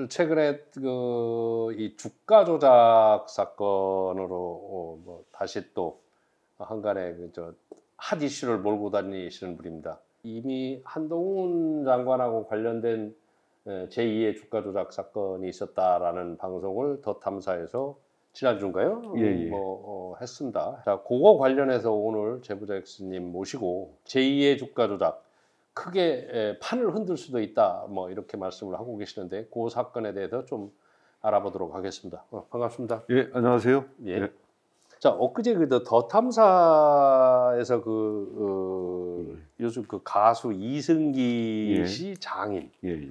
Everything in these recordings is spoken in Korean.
최근에 이 주가 조작 사건으로 뭐 다시 또 한간에 핫 이슈를 몰고 다니시는 분입니다. 이미 한동훈 장관하고 관련된 제2의 주가 조작 사건이 있었다라는 방송을 더 탐사에서 지난주인가요? 예. 했습니다. 자, 그거 관련해서 오늘 제보자 X님 모시고 제2의 주가 조작 크게 판을 흔들 수도 있다, 뭐 이렇게 말씀을 하고 계시는데 그 사건에 대해서 좀 알아보도록 하겠습니다. 반갑습니다. 예, 안녕하세요. 예. 예. 자, 엊그제 더 탐사에서 요즘 그 가수 이승기 예. 씨 장인 예.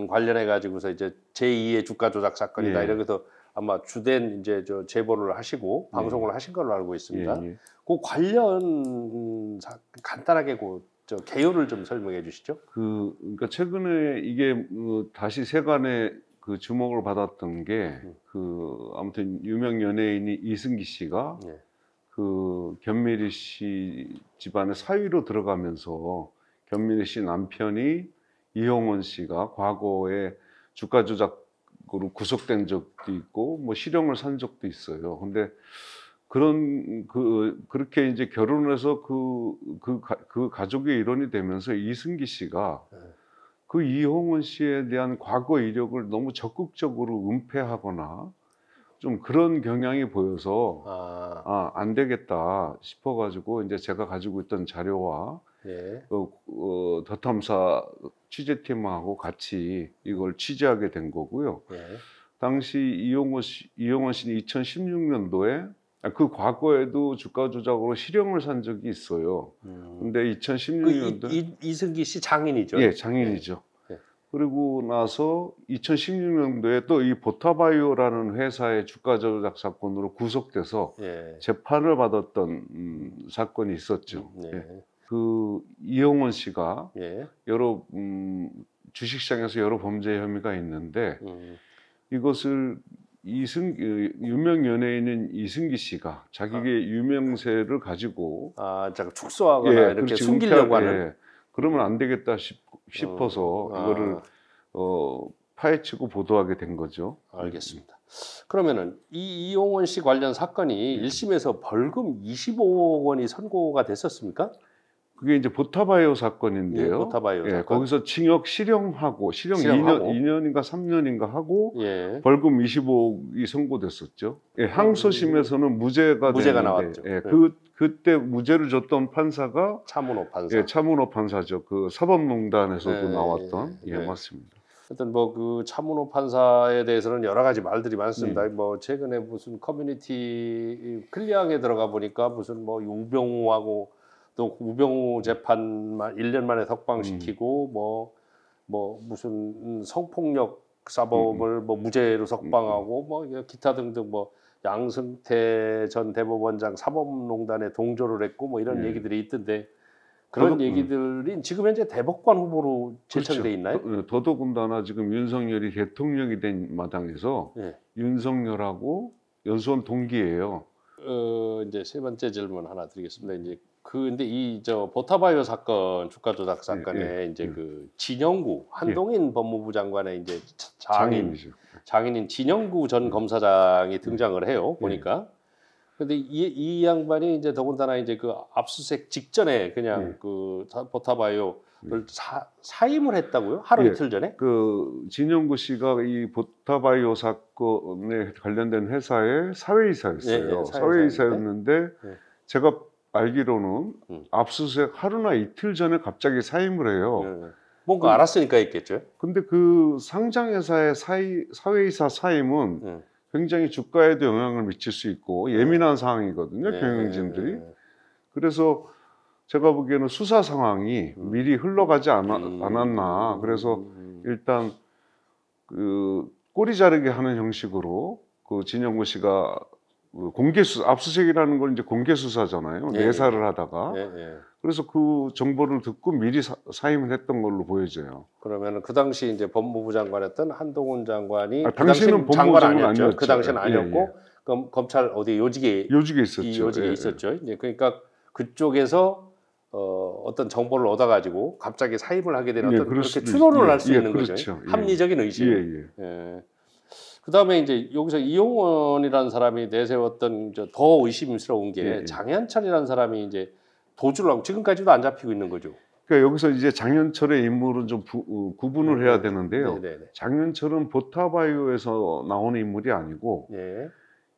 관련해 가지고서 이제 제2의 주가 조작 사건이다, 예. 이렇게서 아마 주된 이제 제보를 하시고 방송을 하신 걸로 알고 있습니다. 예. 그 관련 간단하게 개요를 좀 설명해 주시죠. 그러니까 최근에 이게 다시 세간의 그 주목을 받았던 게 아무튼 유명 연예인이 이승기 씨가 그 견미리 씨 집안의 사위로 들어가면서 견미리 씨 남편이 이용원 씨가 과거에 주가 조작으로 구속된 적도 있고 뭐 실형을 산 적도 있어요. 근데 그렇게 이제 결혼을 해서 그 가족의 일원이 되면서 이승기 씨가 그 이용원 씨에 대한 과거 이력을 너무 적극적으로 은폐하거나 좀 그런 경향이 보여서 안 되겠다 싶어가지고 이제 제가 가지고 있던 자료와 더 탐사 취재팀하고 같이 이걸 취재하게 된 거고요. 당시 이용원 씨는 2016년도에 그 과거에도 주가 조작으로 실형을 산 적이 있어요. 근데 2016년도에 이승기 씨 장인이죠? 예, 장인이죠. 그리고 나서 2016년도에 또 이 보타바이오라는 회사의 주가 조작 사건으로 구속돼서 재판을 받았던 사건이 있었죠. 그 이용원 씨가 여러 주식시장에서 여러 범죄 혐의가 있는데 이것을 유명 연예인인 이승기 씨가 자기의 유명세를 가지고 자꾸 축소하거나 이렇게 숨기려고 하는. 그러면 안 되겠다 싶어서 이거를 파헤치고 보도하게 된 거죠. 알겠습니다. 그러면은 이 이용원 씨 관련 사건이 1심에서 벌금 25억 원이 선고가 됐었습니까? 그게 이제 보타바이오 사건인데요. 보타바이오 사건. 거기서 징역 실형하고 2년인가 3년인가 하고 벌금 25억이 선고됐었죠. 항소심에서는 무죄가 나왔죠. 그때 무죄를 줬던 판사가 차문호 판사. 차문호 판사죠. 그 사법농단에서도 나왔던. 맞습니다. 하여튼 그 차문호 판사에 대해서는 여러 가지 말들이 많습니다. 뭐 최근에 무슨 커뮤니티 클리앙에 들어가 보니까 무슨 우병우하고 또 우병우 재판만 1년 만에 석방시키고 뭐 무슨 성폭력 사범을 무죄로 석방하고 기타 등등 양승태 전 대법원장 사법농단에 동조를 했고 이런 얘기들이 있던데 그런 얘기들이 지금 현재 대법관 후보로 제청돼 있나요? 더더군다나 지금 윤석열이 대통령이 된 마당에서 윤석열하고 연수원 동기예요. 이제 세 번째 질문 하나 드리겠습니다. 근데 보타바이오 사건, 주가 조작 사건에 이제 진영구 한동인 법무부 장관의 이제 장인인 진영구 전 검사장이 등장을 해요. 보니까. 근데 이 양반이 이제 더군다나 이제 압수수색 직전에 그냥 보타바이오를 사임을 했다고요? 하루 이틀 전에? 진영구 씨가 이 보타바이오 사건에 관련된 회사의 사회이사였어요. 사회이사였는데 제가 알기로는 압수수색 하루나 이틀 전에 갑자기 사임을 해요. 뭔가 알았으니까 했겠죠. 근데 그 상장회사의 사회이사 사임은 굉장히 주가에도 영향을 미칠 수 있고 예민한 상황이거든요. 경영진들이. 그래서 제가 보기에는 수사 상황이 미리 흘러가지 않았나. 그래서 일단 꼬리 자르게 하는 형식으로 진영구 씨가 압수수색이라는 건 이제 공개 수사잖아요. 내사를 하다가. 그래서 그 정보를 듣고 미리 사임을 했던 걸로 보여져요. 그러면 그 당시 이제 법무부 장관이었던 한동훈 장관이 당시는 법무부 장관 아니었죠. 그 당시는 아니었고 그럼 검찰 어디 요직에 있었죠. 요직에 있었죠. 이제 그러니까 그쪽에서 어떤 정보를 얻어가지고 갑자기 사입을 하게 되는 예, 어떤 그럴 그렇게 수도 추론을 예, 할 수 예, 있는 거죠. 그렇죠. 예. 합리적인 의심. 예, 예. 예. 그다음에 이제 여기서 이용원이라는 사람이 내세웠던 더 의심스러운 게 예, 예. 장현철이라는 사람이 이제 도주를 하고 지금까지도 안 잡히고 있는 거죠. 그러니까 여기서 이제 장현철의 인물은 좀 구분을 해야 되는데요. 네네네. 장현철은 보타바이오에서 나오는 인물이 아니고 예,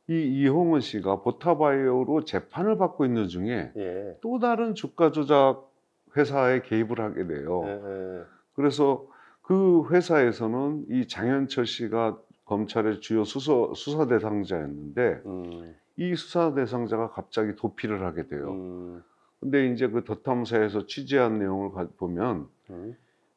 이 이홍원 씨가 보타바이오로 재판을 받고 있는 중에 예, 또 다른 주가 조작 회사에 개입을 하게 돼요. 예, 그래서 그 회사에서는 이 장현철 씨가 검찰의 주요 수사 대상자였는데 이 수사 대상자가 갑자기 도피를 하게 돼요. 근데 이제 그 더 탐사에서 취재한 내용을 보면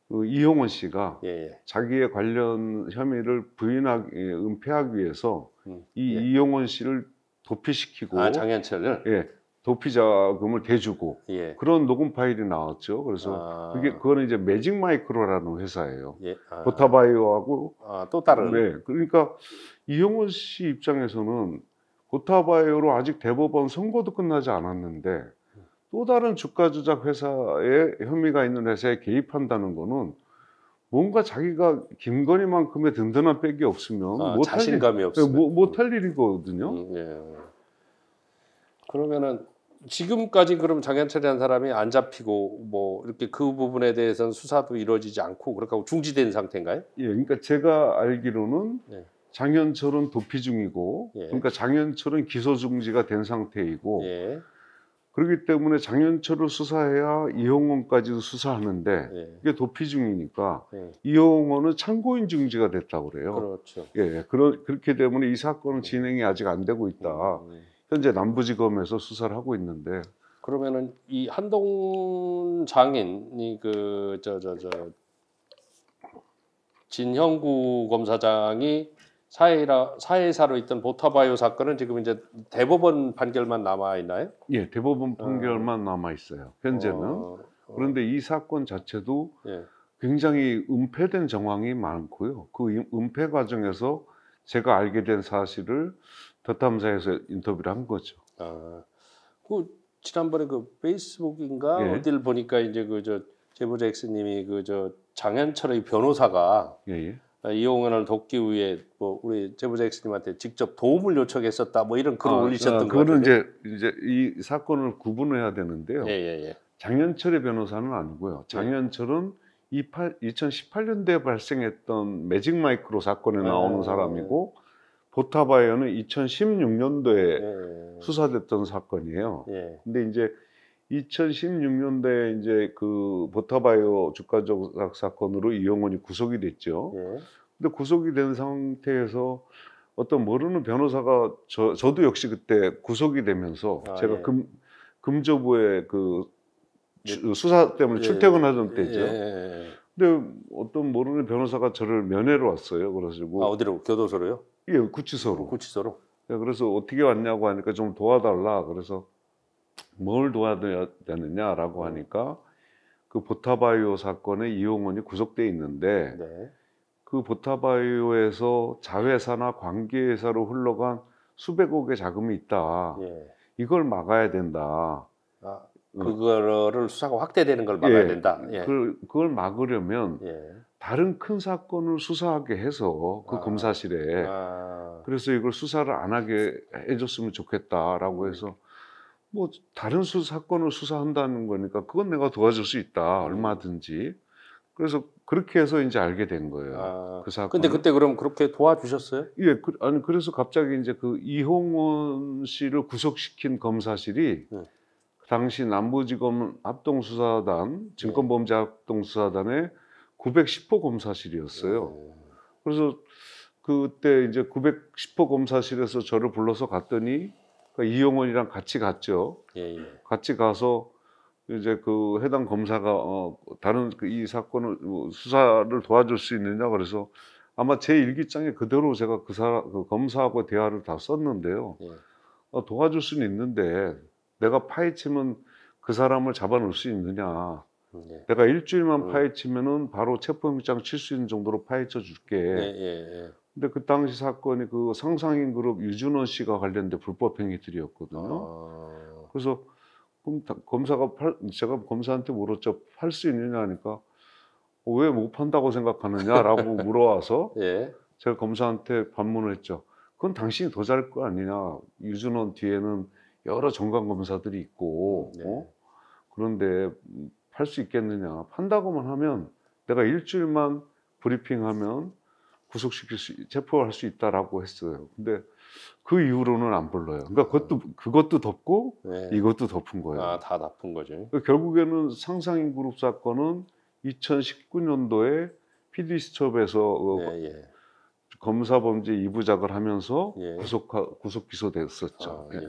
그 이홍원 씨가 예, 자기의 관련 혐의를 은폐하기 위해서 이 예. 이홍원 씨를 도피시키고 아, 장현철을. 예, 도피 자금을 대주고 예. 그런 녹음 파일이 나왔죠. 그래서 그거는 이제 매직 마이크로라는 회사예요. 예. 보타바이오하고 또 다른. 네, 그러니까 이용원 씨 입장에서는 보타바이오로 아직 대법원 선고도 끝나지 않았는데 또 다른 주가 조작 회사에 혐의가 있는 회사에 개입한다는 거는 뭔가 자기가 김건희만큼의 든든한 백이 없으면 자신감이 없으면 못할 일이거든요. 예. 그러면은 지금까지 그럼 장현철이라는 사람이 안 잡히고 뭐 이렇게 그 부분에 대해서는 수사도 이루어지지 않고 그렇게 하고 중지된 상태인가요? 예, 그러니까 제가 알기로는 예. 장현철은 도피 중이고, 예. 그러니까 장현철은 기소 중지가 된 상태이고, 예. 그렇기 때문에 장현철을 수사해야 이홍원까지도 수사하는데 예. 이게 도피 중이니까 예. 이홍원은 참고인 중지가 됐다고 그래요. 그렇죠. 예, 그렇기 때문에 이 사건은 진행이 아직 안 되고 있다. 현재 남부지검에서 수사를 하고 있는데. 그러면은 이 한동훈 장인이 그 진형구 검사장이 사회사로 있던 보타바이오 사건은 지금 이제 대법원 판결만 남아 있나요? 예, 대법원 판결만 남아 있어요. 현재는. 그런데 이 사건 자체도 예. 굉장히 은폐된 정황이 많고요. 그 은폐 과정에서 제가 알게 된 사실을 더 탐사에서 인터뷰를 한 거죠. 그 지난번에 그 페이스북인가 예. 어디를 보니까 이제 제보자 X님이 장현철의 변호사가 예. 이용원을 돕기 위해 뭐 우리 제보자 X님한테 직접 도움을 요청했었다 뭐 이런 글을 올리셨던 거 그거는 같은데. 이제 이 사건을 구분해야 되는데요. 예. 장현철의 변호사는 아니고요. 장현철은 2018년도에 발생했던 매직 마이크로 사건에 나오는 사람이고 보타바이오는 2016년도에 수사됐던 사건이에요. 예. 근데 이제 2016년도에 이제 그 보타바이오 주가 조작 사건으로 이용원이 구속이 됐죠. 예. 근데 구속이 된 상태에서 어떤 모르는 변호사가 저도 역시 그때 구속이 되면서 제가 예. 금조부에 그 수사 때문에 출퇴근하던 때죠. 근데 어떤 모르는 변호사가 저를 면회로 왔어요. 그래가지고 어디로? 교도소로요? 예, 구치소로. 구치소로. 예, 그래서 어떻게 왔냐고 하니까 좀 도와달라. 그래서 뭘 도와야 되느냐라고 하니까 그 보타바이오 사건에 이용원이 구속돼 있는데 네. 그 보타바이오에서 자회사나 관계회사로 흘러간 수백억의 자금이 있다. 예. 이걸 막아야 된다. 그거를 수사가 확대되는 걸 막아야 된다. 예. 그걸 막으려면 예. 다른 큰 사건을 수사하게 해서 그 검사실에 그래서 이걸 수사를 안 하게 해줬으면 좋겠다라고 해서 뭐 다른 사건을 수사한다는 거니까 그건 내가 도와줄 수 있다 얼마든지. 그래서 그렇게 해서 이제 알게 된 거예요. 그 사건. 근데 그때 그럼 그렇게 도와주셨어요? 예, 그래서 갑자기 이제 그 이홍원 씨를 구속시킨 검사실이 그 당시 남부지검 합동수사단 증권범죄합동수사단의 910호 검사실이었어요. 그래서 그때 이제 910호 검사실에서 저를 불러서 갔더니 이용원이랑 같이 갔죠. 예. 같이 가서 이제 그 해당 검사가 다른 이 사건을 수사를 도와줄 수 있느냐 그래서 아마 제 일기장에 그대로 제가 그 검사하고 대화를 다 썼는데요. 도와줄 수는 있는데 내가 파헤치면 그 사람을 잡아놓을 수 있느냐. 내가 일주일만 파헤치면은 바로 체포영장 칠 수 있는 정도로 파헤쳐 줄게. 근데 그 당시 사건이 그 상상인 그룹 유준원 씨가 관련된 불법 행위들이었거든요. 그래서 그럼 제가 검사한테 물었죠. 팔 수 있느냐 하니까 왜 못 판다고 생각하느냐라고 물어와서 예. 제가 검사한테 반문을 했죠. 그건 당신이 더 잘할 거 아니냐. 유준원 뒤에는 여러 정관 검사들이 있고 네. 그런데 팔 수 있겠느냐. 판다고만 하면 내가 일주일만 브리핑하면 체포할 수 있다라고 했어요. 근데 그 이후로는 안 불러요. 그러니까 그것도 덮고 네. 이것도 덮은 거예요. 아, 다 나쁜 거죠. 그러니까 결국에는 상상인 그룹 사건은 2019년도에 PD수첩에서 예, 예. 검사범죄 2부작을 하면서 예. 구속 기소됐었죠. 아, 예.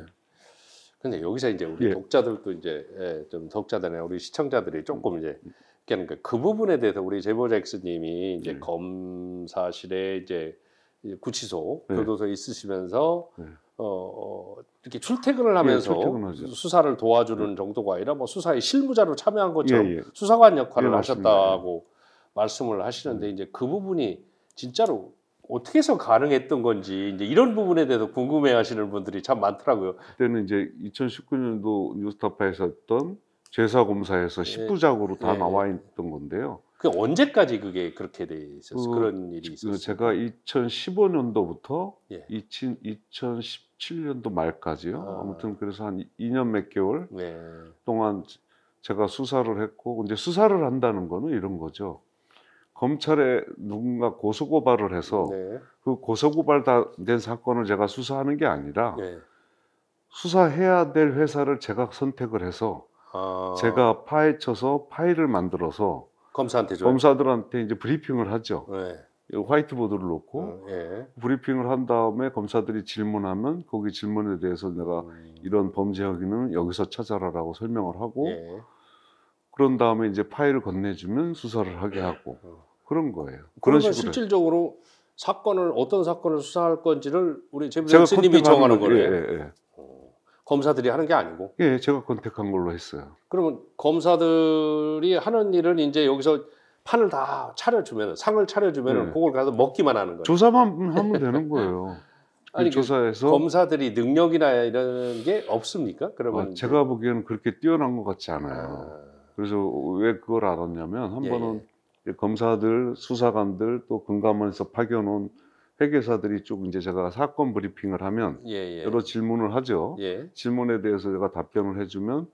근데 여기서 이제 우리 예. 독자들도 이제 좀 독자들이나 우리 시청자들이 조금 이제 그러니까 그 부분에 대해서 우리 제보자 X님이 이제 네. 검사실에 이제 구치소 네. 교도소에 있으시면서 네. 이렇게 출퇴근을 하면서 출퇴근하죠. 수사를 도와주는 정도가 아니라 뭐 수사에 실무자로 참여한 것처럼 예, 예. 수사관 역할을 예, 맞습니다. 하셨다고 말씀을 하시는데 이제 그 부분이 진짜로 어떻게 해서 가능했던 건지 이제 이런 부분에 대해서 궁금해하시는 분들이 참 많더라고요. 그때는 이제 2019년도 뉴스타파에서 했던 죄사검사에서 10부작으로 다 예. 나와 있던 건데요. 그 언제까지 그게 그렇게 돼 있었어요? 그런 일이 있었어요? 제가 2015년도부터 예. 2017년도 말까지요. 아. 아무튼 그래서 한 2년 몇 개월 네. 동안 제가 수사를 했고, 이제 수사를 한다는 거는 이런 거죠. 검찰에 누군가 고소고발을 해서 네. 그 고소고발 된 사건을 제가 수사하는 게 아니라 네. 수사해야 될 회사를 제가 선택을 해서 아. 제가 파헤쳐서 파일을 만들어서 검사한테 줘요? 검사들한테 이제 브리핑을 하죠. 네. 화이트보드를 놓고 예. 브리핑을 한 다음에 검사들이 질문하면 거기 질문에 대해서 내가 이런 범죄 혐의는 여기서 찾아라라고 설명을 하고 예. 그런 다음에 이제 파일을 건네주면 수사를 하게 하고 그런 거예요. 그런 그러면 식으로 실질적으로 어떤 사건을 수사할 건지를 우리 제가 제보자님이 정하는 컨택하는 거예요. 예, 예. 검사들이 하는 게 아니고. 예, 제가 컨택한 걸로 했어요. 그러면 검사들이 하는 일은 이제 여기서 판을 다 차려주면 상을 차려주면 네. 그걸 가서 먹기만 하는 거예요. 조사만 하면 되는 거예요. 아니, 조사해서 검사들이 능력이나 이런 게 없습니까? 그러면 제가 보기에는 그렇게 뛰어난 것 같지 않아요. 아, 그래서 왜 그걸 알았냐면 한 예, 번은 검사들, 수사관들 또 금감원에서 파견온 회계사들이 쭉 이제 제가 사건 브리핑을 하면 예, 예. 여러 질문을 하죠. 예. 질문에 대해서 제가 답변을 해주면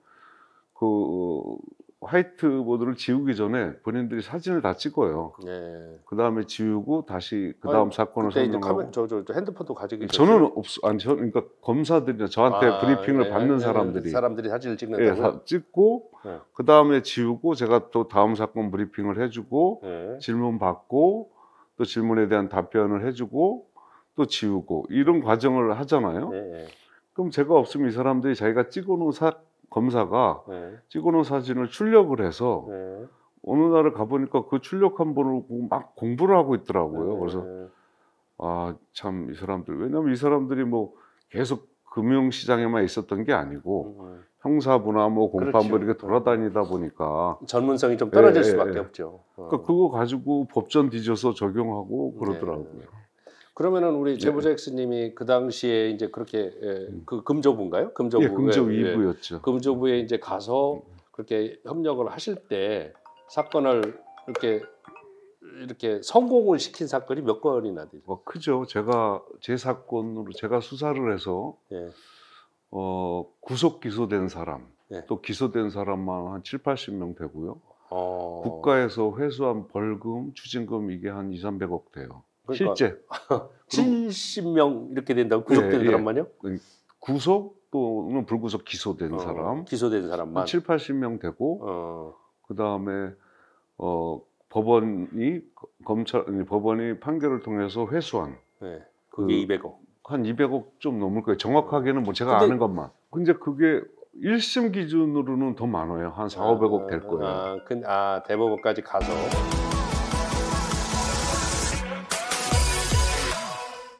그 화이트보드를 지우기 전에 본인들이 사진을 다 찍어요. 예. 그 다음에 지우고 다시 그 다음 사건을 그때 이제 설명하고. 저 핸드폰도 가지고 계셨어요? 저는 그러니까 검사들이 저한테 브리핑을 받는 사람들이 사진을 예, 찍는다고. 찍고 네. 그 다음에 지우고 제가 또 다음 사건 브리핑을 해주고 예. 질문 받고 또 질문에 대한 답변을 해주고 또 지우고 이런 과정을 하잖아요. 예. 그럼 제가 없으면 이 사람들이 자기가 찍어놓은 검사가 예. 찍어놓은 사진을 출력을 해서 예. 어느 날을 가보니까 그 출력한 번을 보고 막 공부를 하고 있더라고요. 그래서 아, 참 이 사람들, 왜냐면 이 사람들이 뭐 계속 금융시장에만 있었던 게 아니고 형사부나 뭐 공판부 그렇죠. 이렇게 돌아다니다 보니까 전문성이 좀 떨어질 예, 수밖에 예. 없죠. 그러니까 그거 가지고 법전 뒤져서 적용하고 그러더라고요. 그러면은 우리 제보자 X님이 그 당시에 이제 그렇게 그 금조부인가요? 금조부. 예, 금조 예. 2부였죠. 금조부에 이제 가서 그렇게 협력을 하실 때 사건을 이렇게 성공을 시킨 사건이 몇 건이나 되죠? 뭐 크죠. 제 사건으로 제가 수사를 해서 예. 구속 기소된 사람, 예. 또 기소된 사람만 한 7, 80명 되고요. 어. 국가에서 회수한 벌금, 추징금 이게 한 2, 300억 돼요. 그러니까 실제 70명 이렇게 된다고 구속된 예, 예. 사람만요? 구속 또는 불구속 기소된 사람 기소된 사람만. 한 7, 80명 되고 그다음에 법원이 판결을 통해서 회수한 네. 그게 그 200억. 한 200억 좀 넘을 거예요. 정확하게는 뭐 제가 근데- 아는 것만. 근데 그게 1심 기준으로는 더 많아요. 한 4, 500억 될 거예요. 대법원까지 가서.